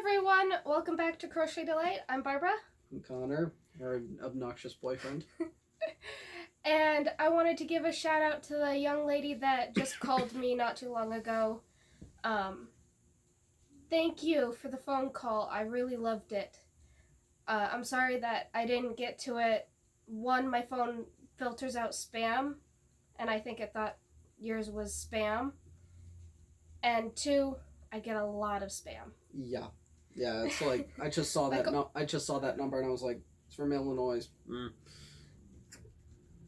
everyone, welcome back to Crochet Delight. I'm Barbara. I'm Connor, our obnoxious boyfriend. And I wanted to give a shout out to the young lady that just called me not too long ago. Thank you for the phone call. I really loved it. I'm sorry that I didn't get to it. One, my phone filters out spam, and I think it thought yours was spam. And two, I get a lot of spam. Yeah, it's like I just saw that. I just saw that number and I was like, it's from Illinois.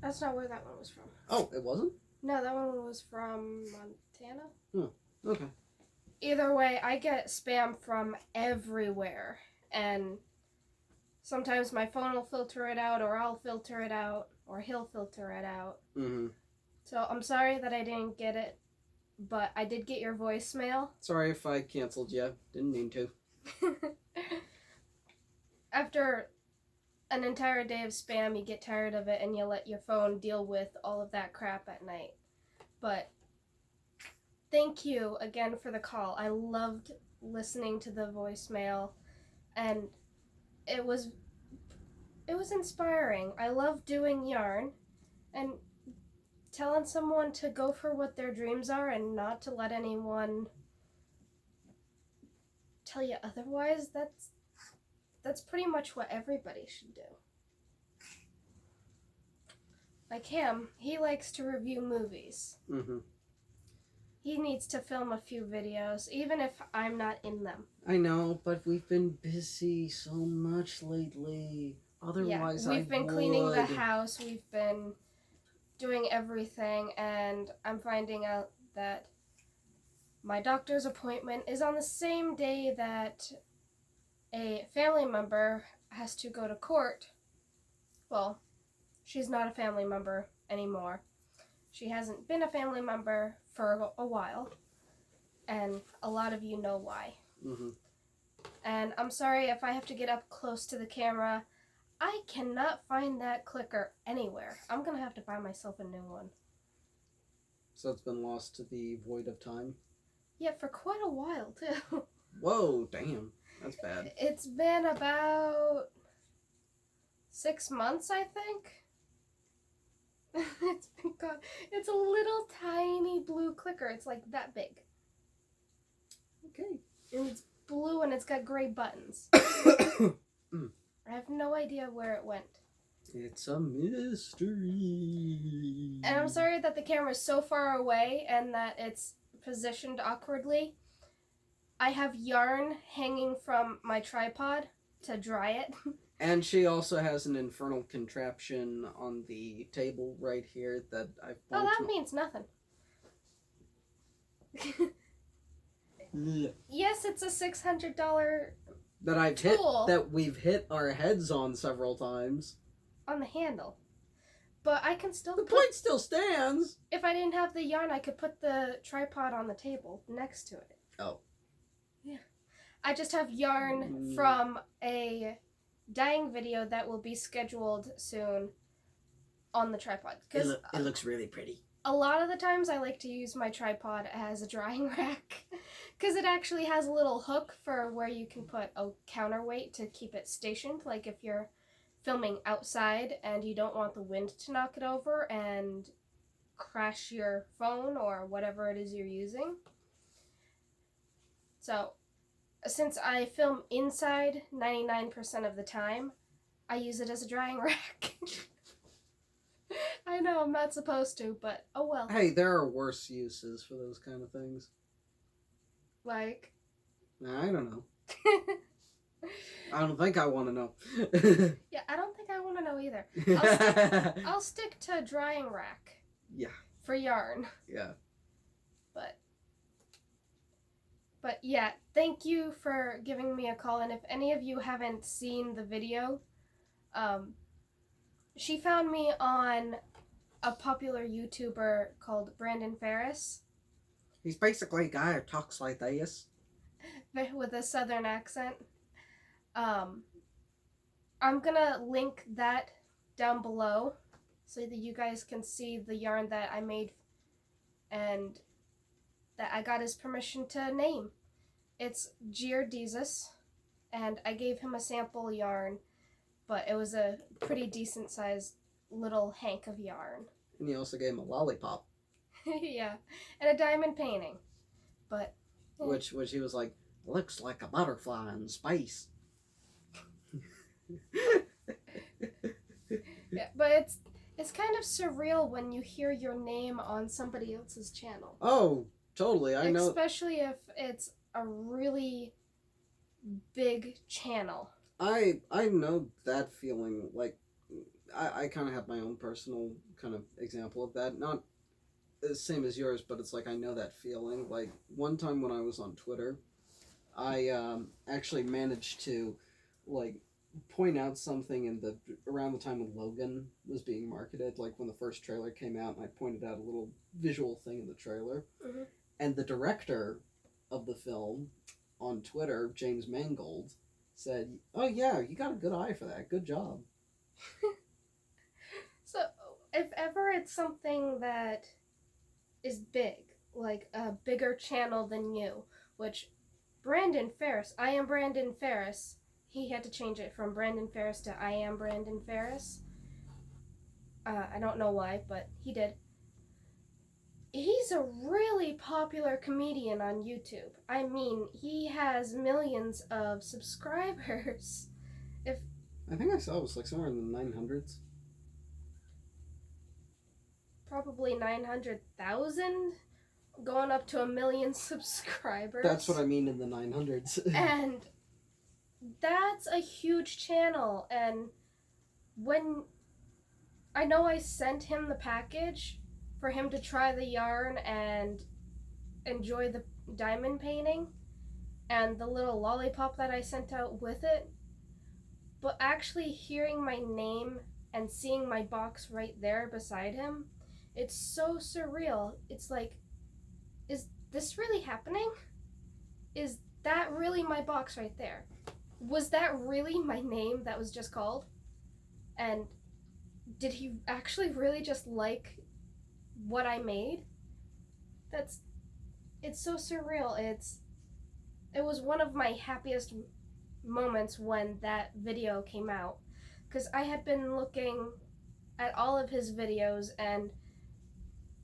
That's not where that one was from. Oh, it wasn't? No, that one was from Montana. Oh, okay. Either way, I get spam from everywhere, and sometimes my phone will filter it out, or I'll filter it out, or he'll filter it out. Mm-hmm. So I'm sorry that I didn't get it, but I did get your voicemail. Sorry if I canceled you. Didn't mean to. After an entire day of spam, you get tired of it and you let your phone deal with all of that crap at night. But thank you again for the call. I loved listening to the voicemail, and it was inspiring. I love doing yarn and telling someone to go for what their dreams are and not to let anyone tell you otherwise. That's pretty much what everybody should do. Like him, he likes to review movies. Mm-hmm. He needs to film a few videos, even if I'm not in them. I know, but we've been busy so much lately. Otherwise, we've been cleaning the house, we've been doing everything, and I'm finding out that my doctor's appointment is on the same day that a family member has to go to court. Well, she's not a family member anymore. She hasn't been a family member for a while, and a lot of you know why. Mm-hmm. And I'm sorry if I have to get up close to the camera. I cannot find that clicker anywhere. I'm going to have to buy myself a new one. So it's been lost to the void of time? Yeah, for quite a while, too. Whoa, damn. That's bad. It's been about 6 months, I think. It's been gone. It's a little tiny blue clicker. It's like that big. Okay. And it's blue and it's got gray buttons. I have no idea where it went. It's a mystery. And I'm sorry that the camera is so far away and that it's positioned awkwardly. I have yarn hanging from my tripod to dry it. And she also has an infernal contraption on the table right here that I've... Oh, that means nothing. Yes, it's a $600 that I've tool hit, that we've hit our heads on several times. On the handle. But I can still... The point still stands! If I didn't have the yarn, I could put the tripod on the table next to it. Oh. Yeah. I just have yarn from a dyeing video that will be scheduled soon on the tripod. It looks really pretty. A lot of the times I like to use my tripod as a drying rack because it actually has a little hook for where you can put a counterweight to keep it stationed. Like if you're filming outside and you don't want the wind to knock it over and crash your phone or whatever it is you're using. So since I film inside 99% of the time, I use it as a drying rack. I know I'm not supposed to, but oh well. Hey, there are worse uses for those kind of things. Like? I don't know. I don't think I want to know. Yeah, I don't think I want to know either. I'll stick to drying rack. Yeah. For yarn. Yeah. But yeah, thank you for giving me a call. And if any of you haven't seen the video, she found me on a popular YouTuber called Brandon Ferris. He's basically a guy who talks like this. With a southern accent. I'm gonna link that down below so that you guys can see the yarn that I made and that I got his permission to name. It's Giardizis, and I gave him a sample yarn, but it was a pretty decent sized little hank of yarn. And you also gave him a lollipop. Yeah, and a diamond painting. But which he was like, looks like a butterfly in space. yeah, but it's kind of surreal when you hear your name on somebody else's channel. Oh, totally. I know. Especially if it's a really big channel. I know that feeling. Like, I kind of have my own personal kind of example of that. Not the same as yours, but it's like I know that feeling. Like, one time when I was on Twitter, I actually managed to, like, point out something around the time when Logan was being marketed, like when the first trailer came out, and I pointed out a little visual thing in the trailer. Mm-hmm. And the director of the film on Twitter, James Mangold, said, "Oh yeah, you got a good eye for that. Good job." So, if ever it's something that is big, like a bigger channel than you, which Brandon Ferris, I am Brandon Ferris, he had to change it from Brandon Ferris to I am Brandon Ferris. I don't know why, but he did. He's a really popular comedian on YouTube. I mean, he has millions of subscribers. I think I saw it was like somewhere in the 900s. Probably 900,000, going up to 1 million subscribers. That's what I mean in the 900s. And that's a huge channel. And when I know I sent him the package for him to try the yarn and enjoy the diamond painting and the little lollipop that I sent out with it, but actually hearing my name and seeing my box right there beside him, it's so surreal. It's like, is this really happening? Is that really my box right there? Was that really my name that was just called? And did he actually really just like what I made? It's so surreal. It was one of my happiest moments when that video came out, because I had been looking at all of his videos, and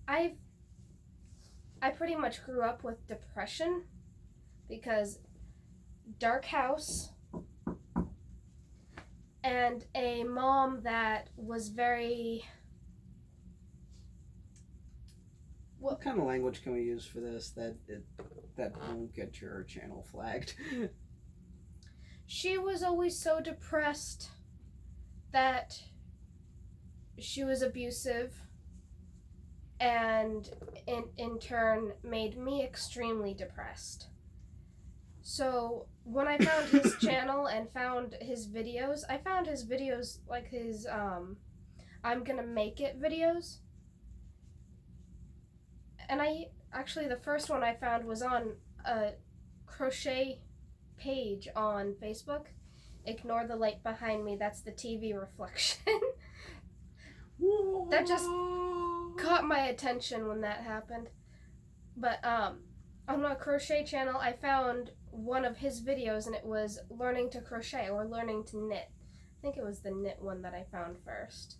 I pretty much grew up with depression because dark house and a mom that was very... What kind of language can we use for this that won't get your channel flagged? She was always so depressed that she was abusive, and in turn made me extremely depressed. So when I found his channel and found his videos, I found his videos like his I'm gonna make it videos. And the first one I found was on a crochet page on Facebook. Ignore the light behind me, that's the TV reflection. That just caught my attention when that happened. But on my crochet channel, I found one of his videos, and it was learning to crochet or learning to knit. I think it was the knit one that I found first.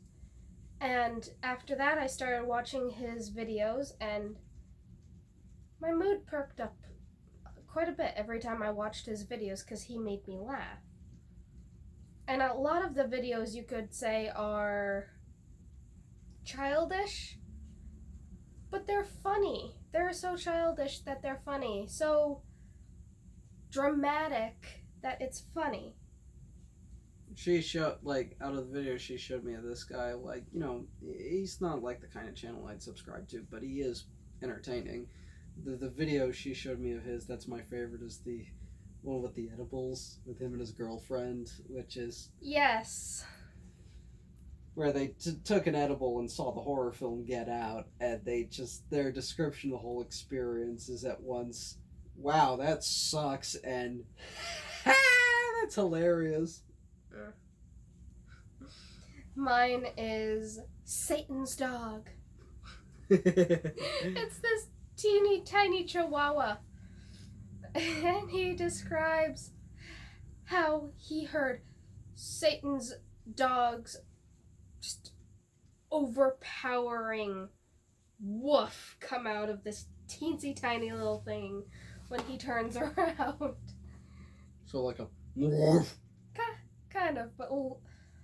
And after that, I started watching his videos, and my mood perked up quite a bit every time I watched his videos because he made me laugh. And a lot of the videos, you could say, are childish, but they're funny. They're so childish that they're funny. So dramatic that it's funny. She showed, like, out of the video, she showed me this guy, like, you know, he's not like the kind of channel I'd subscribe to, but he is entertaining. The video she showed me of his, that's my favorite, is the one with the edibles, with him and his girlfriend, which is... Yes. Where they took an edible and saw the horror film Get Out, and their description of the whole experience is at once, wow, that sucks, and that's hilarious. Mine is Satan's dog. It's this teeny tiny chihuahua. And he describes how he heard Satan's dog's just overpowering woof come out of this teensy tiny little thing when he turns around. So like a woof. Kind of, but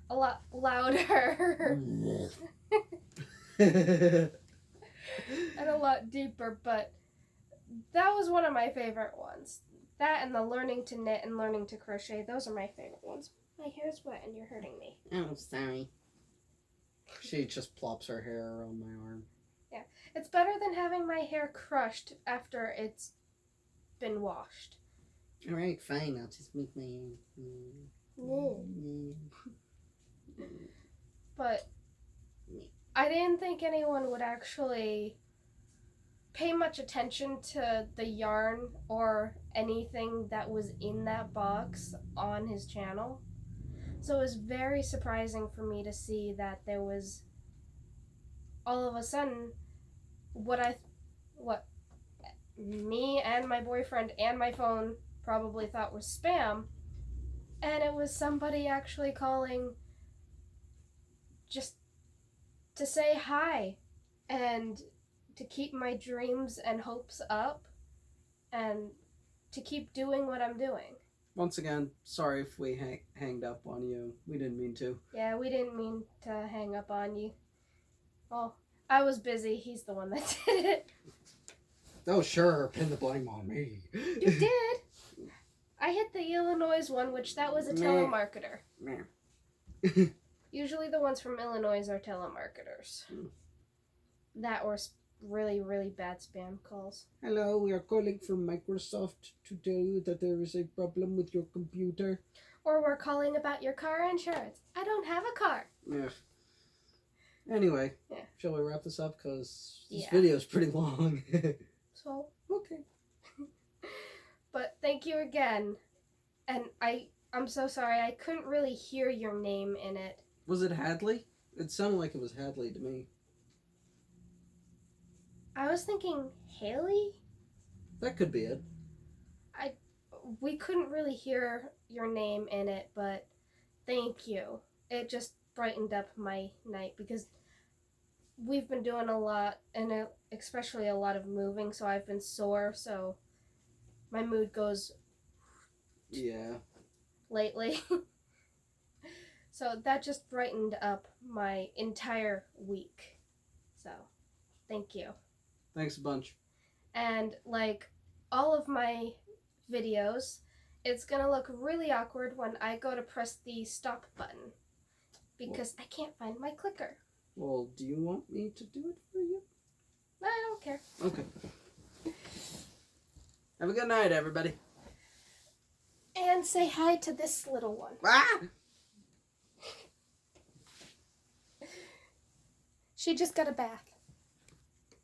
a lot louder. And a lot deeper, but that was one of my favorite ones. That and the learning to knit and learning to crochet, those are my favorite ones. My hair's wet and you're hurting me. Oh, sorry. She just plops her hair on my arm. Yeah, it's better than having my hair crushed after it's been washed. Alright, fine, I'll just make my hair. But I didn't think anyone would actually pay much attention to the yarn or anything that was in that box on his channel. So it was very surprising for me to see that there was all of a sudden what me and my boyfriend and my phone probably thought was spam, and it was somebody actually calling just to say hi and to keep my dreams and hopes up and to keep doing what I'm doing. Once again, sorry if we hanged up on you. We didn't mean to. Yeah, we didn't mean to hang up on you. Well, I was busy. He's the one that did it. Oh, sure. Pin the blame on me. You did. I hit the Illinois one, which that was a telemarketer. Usually the ones from Illinois are telemarketers. That or really, really bad spam calls. Hello, we are calling from Microsoft to tell you that there is a problem with your computer. Or we're calling about your car insurance. I don't have a car. Yeah. Anyway, yeah. Shall we wrap this up? Because this video is pretty long. So, okay. But thank you again. And I'm so sorry, I couldn't really hear your name in it. Was it Hadley? It sounded like it was Hadley to me. I was thinking Haley? That could be it. We couldn't really hear your name in it, but thank you. It just brightened up my night because we've been doing a lot, and especially a lot of moving, so I've been sore, so my mood goes lately. So that just brightened up my entire week. So, thank you. Thanks a bunch. And like all of my videos, it's gonna look really awkward when I go to press the stop button because I can't find my clicker. Well, do you want me to do it for you? I don't care. Okay. Have a good night, everybody. And say hi to this little one. Ah! She just got a bath.